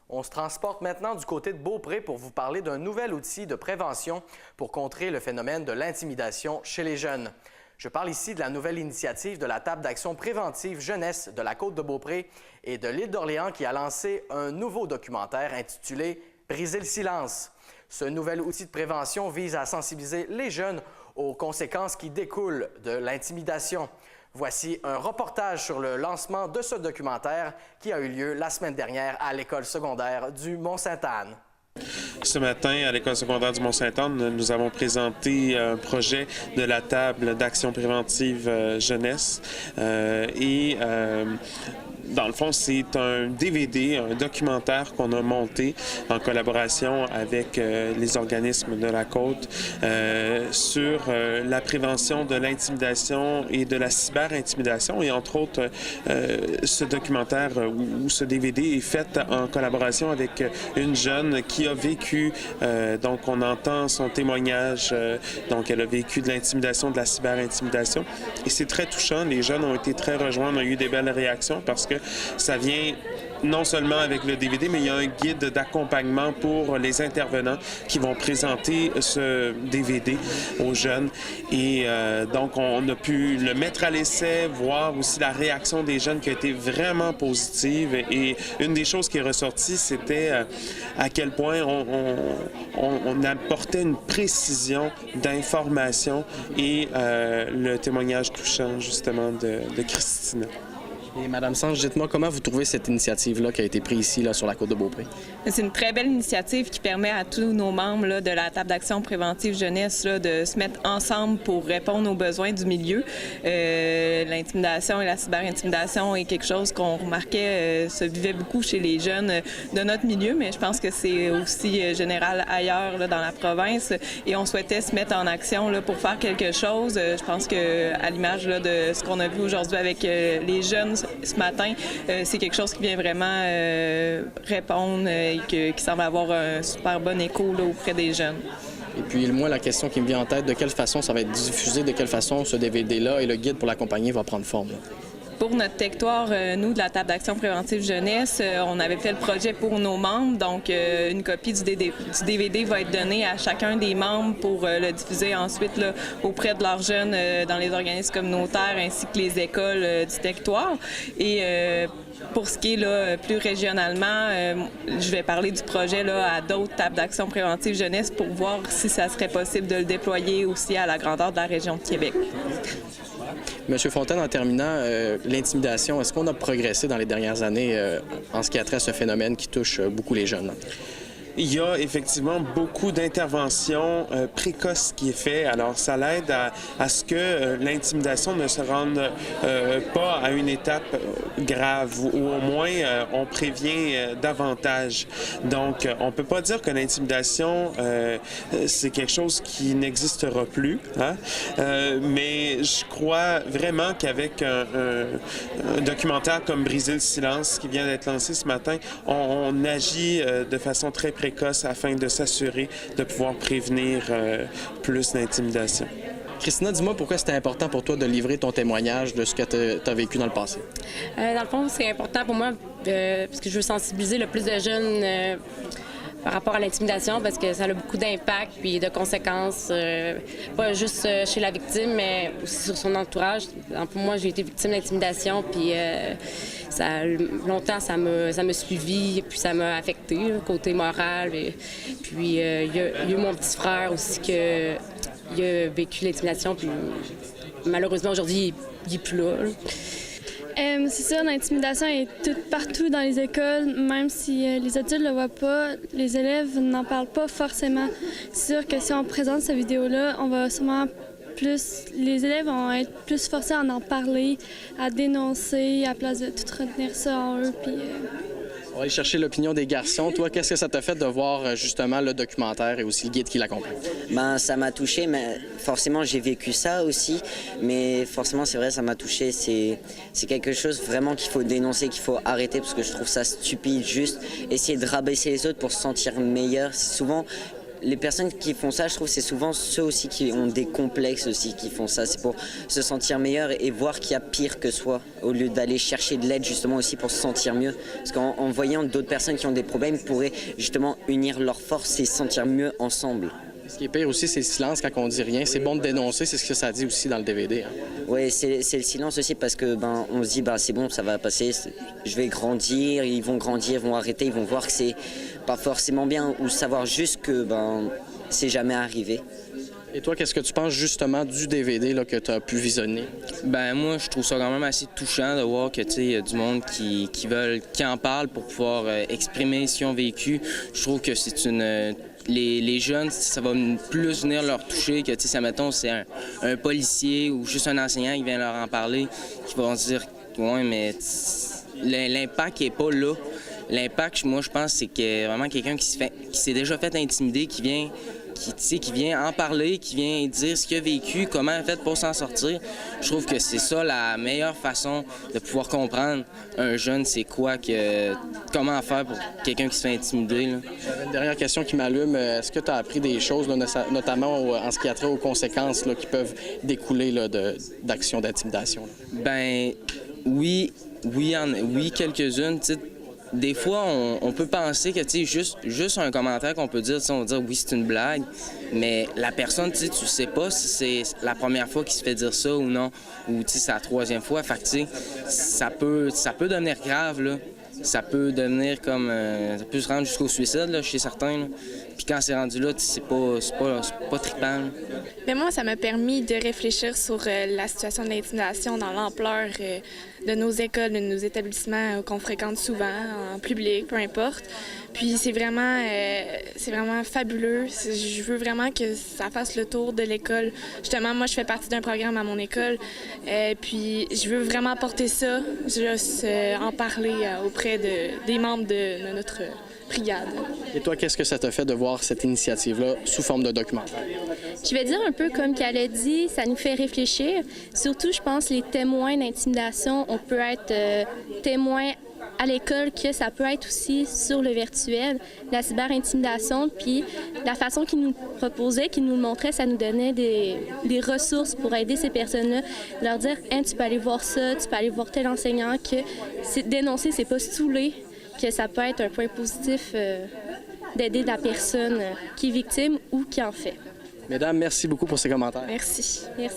On se transporte maintenant du côté de Beaupré pour vous parler d'un nouvel outil de prévention pour contrer le phénomène de l'intimidation chez les jeunes. Je parle ici de la nouvelle initiative de la table d'action préventive jeunesse de la Côte-de-Beaupré et de l'île d'Orléans qui a lancé un nouveau documentaire intitulé « Briser le silence ». Ce nouvel outil de prévention vise à sensibiliser les jeunes aux conséquences qui découlent de l'intimidation. Voici un reportage sur le lancement de ce documentaire qui a eu lieu la semaine dernière à l'école secondaire du Mont-Sainte-Anne. Ce matin, à l'école secondaire du Mont-Sainte-Anne, nous avons présenté un projet de la table d'action préventive jeunesse dans le fond, c'est un DVD, un documentaire qu'on a monté en collaboration avec les organismes de la Côte sur la prévention de l'intimidation et de la cyberintimidation. Et entre autres, ce documentaire ou ce DVD est fait en collaboration avec une jeune qui a vécu, donc on entend son témoignage, donc elle a vécu de l'intimidation, de la cyberintimidation. Et c'est très touchant, les jeunes ont été très rejoints, on a eu des belles réactions parce que ça vient non seulement avec le DVD, mais il y a un guide d'accompagnement pour les intervenants qui vont présenter ce DVD aux jeunes. Et donc, on a pu le mettre à l'essai, voir aussi la réaction des jeunes qui a été vraiment positive. Et une des choses qui est ressortie, c'était à quel point on apportait une précision d'information et le témoignage touchant, justement, de Christina. Et Madame Sange, dites-moi comment vous trouvez cette initiative-là qui a été prise ici sur la Côte-de-Beaupré? C'est une très belle initiative qui permet à tous nos membres de la table d'action préventive jeunesse de se mettre ensemble pour répondre aux besoins du milieu. L'intimidation et la cyberintimidation est quelque chose qu'on remarquait se vivait beaucoup chez les jeunes de notre milieu, mais je pense que c'est aussi général ailleurs dans la province. Et on souhaitait se mettre en action pour faire quelque chose. Je pense qu'à l'image de ce qu'on a vu aujourd'hui avec les jeunes ce matin, c'est quelque chose qui vient vraiment répondre et qui semble avoir un super bon écho auprès des jeunes. Et puis, moi, la question qui me vient en tête, de quelle façon ça va être diffusé, de quelle façon ce DVD-là et le guide pour l'accompagner va prendre forme? Pour notre territoire, nous, de la table d'action préventive jeunesse, on avait fait le projet pour nos membres. Donc, une copie du DVD va être donnée à chacun des membres pour le diffuser ensuite auprès de leurs jeunes dans les organismes communautaires ainsi que les écoles du territoire. Et pour ce qui est plus régionalement, je vais parler du projet à d'autres tables d'action préventive jeunesse pour voir si ça serait possible de le déployer aussi à la grandeur de la région de Québec. Monsieur Fontaine, en terminant, l'intimidation, est-ce qu'on a progressé dans les dernières années en ce qui a trait à ce phénomène qui touche beaucoup les jeunes? Il y a effectivement beaucoup d'interventions précoces qui est fait. Alors, ça l'aide à ce que l'intimidation ne se rende pas à une étape grave ou au moins on prévient davantage. Donc, on peut pas dire que l'intimidation, c'est quelque chose qui n'existera plus, hein? Mais je crois vraiment qu'avec un documentaire comme Briser le silence qui vient d'être lancé ce matin, on agit de façon très précoce afin de s'assurer de pouvoir prévenir plus d'intimidation. Christina, dis-moi pourquoi c'était important pour toi de livrer ton témoignage de ce que tu as vécu dans le passé. Dans le fond, c'est important pour moi parce que je veux sensibiliser le plus de jeunes par rapport à l'intimidation parce que ça a beaucoup d'impact puis de conséquences, pas juste chez la victime, mais aussi sur son entourage. Pour moi, j'ai été victime d'intimidation puis longtemps, ça m'a suivi puis ça m'a affecté, côté moral. Puis il y a eu mon petit frère aussi qui a vécu l'intimidation puis malheureusement, aujourd'hui, il n'est plus là. C'est ça, l'intimidation est partout dans les écoles, même si les adultes ne le voient pas, les élèves n'en parlent pas forcément. C'est sûr que si on présente cette vidéo-là, on va sûrement les élèves vont être plus forcés à en parler, à dénoncer, à place de tout retenir ça en eux. On va aller chercher l'opinion des garçons. Toi, qu'est-ce que ça t'a fait de voir justement le documentaire et aussi le guide qui l'accompagne? Ça m'a touché, mais forcément j'ai vécu ça aussi. Mais forcément, c'est vrai, ça m'a touché. C'est quelque chose vraiment qu'il faut dénoncer, qu'il faut arrêter parce que je trouve ça stupide. Juste essayer de rabaisser les autres pour se sentir meilleur. Souvent, les personnes qui font ça, je trouve, c'est souvent ceux aussi qui ont des complexes aussi qui font ça. C'est pour se sentir meilleur et voir qu'il y a pire que soi, au lieu d'aller chercher de l'aide justement aussi pour se sentir mieux. Parce qu'en voyant d'autres personnes qui ont des problèmes, ils pourraient justement unir leurs forces et se sentir mieux ensemble. Ce qui est pire aussi, c'est le silence quand on dit rien. C'est bon de dénoncer, c'est ce que ça dit aussi dans le DVD. Hein. Oui, c'est le silence aussi parce que on se dit c'est bon, ça va passer, je vais grandir, ils vont arrêter, ils vont voir que c'est pas forcément bien ou savoir juste que c'est jamais arrivé. Et toi, qu'est-ce que tu penses justement du DVD là, que tu as pu visionner? Moi, je trouve ça quand même assez touchant de voir que il y a du monde qui en parle pour pouvoir exprimer ce qu'ils ont vécu. Je trouve que c'est une les jeunes, ça va plus venir leur toucher que, si, mettons, c'est un policier ou juste un enseignant qui vient leur en parler, qui vont se dire « Ouais, mais l'impact n'est pas là. » L'impact, moi, je pense, c'est que vraiment quelqu'un qui s'est déjà fait intimider, qui vient en parler, qui vient dire ce qu'il a vécu, comment il a fait pour s'en sortir. Je trouve que c'est ça la meilleure façon de pouvoir comprendre un jeune, c'est quoi, comment faire pour quelqu'un qui se fait intimider. Là. J'avais une dernière question qui m'allume. Est-ce que tu as appris des choses, là, notamment en ce qui a trait aux conséquences là, qui peuvent découler là, d'actions d'intimidation? Oui, quelques-unes. Des fois, on peut penser que juste un commentaire qu'on peut dire, on va dire oui, c'est une blague, mais la personne, tu sais pas si c'est la première fois qu'il se fait dire ça ou non, ou c'est la troisième fois. Fait que, ça peut devenir grave, là. Ça peut devenir comme... ça peut se rendre jusqu'au suicide, là, chez certains. Là. Puis quand c'est rendu là, c'est pas trippant. Mais moi, ça m'a permis de réfléchir sur la situation de l'intimidation dans l'ampleur de nos écoles, de nos établissements qu'on fréquente souvent, en public, peu importe. Puis c'est vraiment fabuleux. Je veux vraiment que ça fasse le tour de l'école. Justement, moi, je fais partie d'un programme à mon école. Puis je veux vraiment porter ça, juste en parler auprès des membres de notre brigade. Et toi, qu'est-ce que ça t'a fait de voir cette initiative-là sous forme de documentaire? Je vais dire un peu comme qu'elle a dit, ça nous fait réfléchir. Surtout, je pense, les témoins d'intimidation, on peut être témoin à l'école, que ça peut être aussi sur le virtuel, la cyber-intimidation, puis la façon qu'ils nous proposaient, qu'ils nous le montraient, ça nous donnait des ressources pour aider ces personnes-là, leur dire « tu peux aller voir ça, tu peux aller voir tel enseignant », que dénoncer, c'est pas saouler, que ça peut être un point positif d'aider la personne qui est victime ou qui en fait. Mesdames, merci beaucoup pour ces commentaires. Merci. Merci.